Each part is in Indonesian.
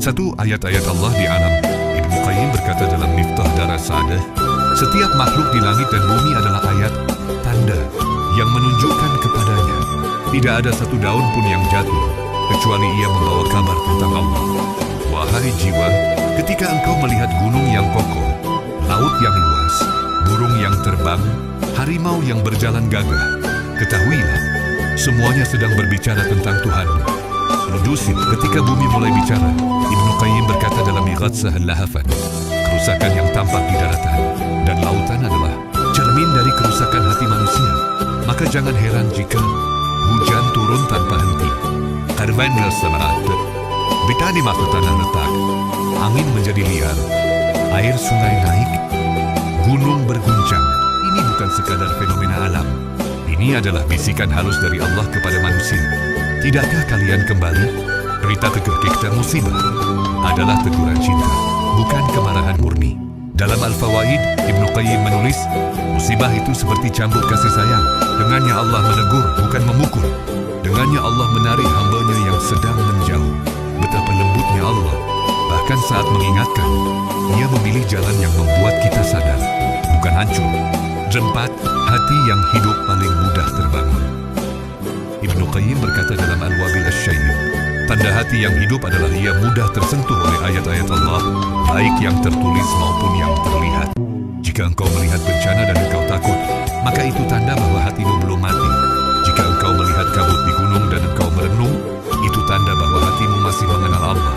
Satu ayat-ayat Allah di alam. Ibnu Qayyim berkata dalam Miftah Darus Sa'adah, setiap makhluk di langit dan bumi adalah ayat, tanda, yang menunjukkan kepadanya. Tidak ada satu daun pun yang jatuh, kecuali ia membawa kabar tentang Allah. Wahai jiwa, ketika engkau melihat gunung yang kokoh, laut yang luas, burung yang terbang, harimau yang berjalan gagah, ketahuilah, semuanya sedang berbicara tentang Tuhanmu. Ludusin, ketika bumi mulai bicara, Ibnu Qayyim berkata dalam Ighatsah Al-Lahafan, kerusakan yang tampak di daratan dan lautan adalah cermin dari kerusakan hati manusia. Maka jangan heran jika hujan turun tanpa henti. Karvan samarat, betani masuk tanah retak, angin menjadi liar, air sungai naik, gunung berguncang. Ini bukan sekadar fenomena alam. Ini adalah bisikan halus dari Allah kepada manusia. Tidakkah kalian kembali? Berita kita musibah adalah teguran cinta, bukan kemarahan murni. Dalam Al-Fawaid, Ibnu Qayyim menulis, musibah itu seperti cambuk kasih sayang. Dengannya Allah menegur, bukan memukul. Dengannya Allah menarik hambanya yang sedang menjauh. Betapa lembutnya Allah. Bahkan saat mengingatkan, Ia memilih jalan yang membuat kita sadar, bukan hancur. Keempat, hati yang hidup paling mudah terbangun. Ibnu Qayyim berkata dalam Al-Wabil Asy-Syayyib, tanda hati yang hidup adalah ia mudah tersentuh oleh ayat-ayat Allah, baik yang tertulis maupun yang terlihat. Jika engkau melihat bencana dan engkau takut, maka itu tanda bahwa hatimu belum mati. Jika engkau melihat kabut di gunung dan engkau merenung, itu tanda bahwa hatimu masih mengenal Allah.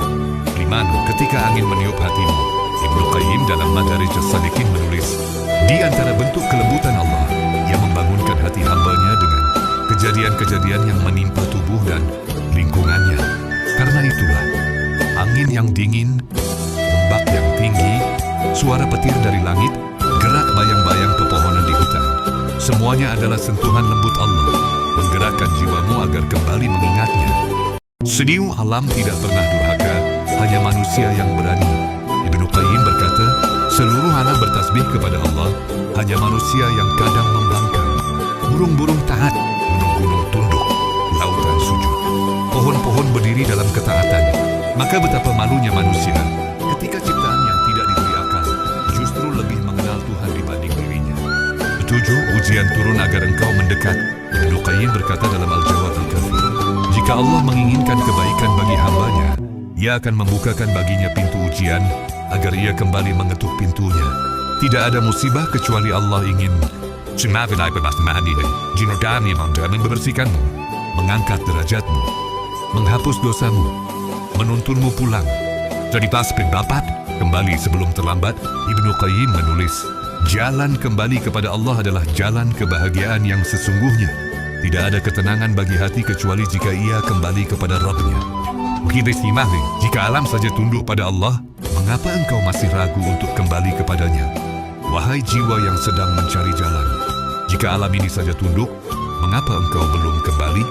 5. Ketika angin meniup hatimu, Ibnu Qayyim dalam Madarij As-Salikin menulis, di antara bentuk kelembutan Allah, Ia membangunkan hati hambanya dengan kejadian-kejadian yang menimpa tubuh dan lingkungannya. Karena itulah, angin yang dingin, ombak yang tinggi, suara petir dari langit, gerak bayang-bayang pepohonan di hutan. Semuanya adalah sentuhan lembut Allah, menggerakkan jiwamu agar kembali mengingatnya. Sediu alam tidak pernah durhaka, hanya manusia yang berani. Ibnu Qayyim berkata, seluruh alam bertasbih kepada Allah, hanya manusia yang kadang membangkang. Burung-burung taat, gunung-gunung tunduk, lautan sujud, pohon-pohon berdiri dalam ketaatan. Maka betapa malunya manusia ketika ciptaan yang tidak diberi akal justru lebih mengenal Tuhan dibanding dirinya. 7. Ujian turun agar engkau mendekat. Ibnu Qayyim berkata dalam Al-Jawab Al-Kafi, jika Allah menginginkan kebaikan bagi hambanya, Ia akan membukakan baginya pintu ujian agar ia kembali mengetuk pintunya. Tidak ada musibah kecuali Allah ingin membersihkanmu, mengangkat derajatmu, menghapus dosamu, menuntunmu pulang. Jadi pas pendapat, kembali sebelum terlambat. Ibnu Qayyim menulis, jalan kembali kepada Allah adalah jalan kebahagiaan yang sesungguhnya. Tidak ada ketenangan bagi hati kecuali jika ia kembali kepada Rabb-Nya. Jika alam saja tunduk pada Allah, mengapa engkau masih ragu untuk kembali kepadanya? Wahai jiwa yang sedang mencari jalan, jika alam ini saja tunduk, mengapa engkau belum kembali?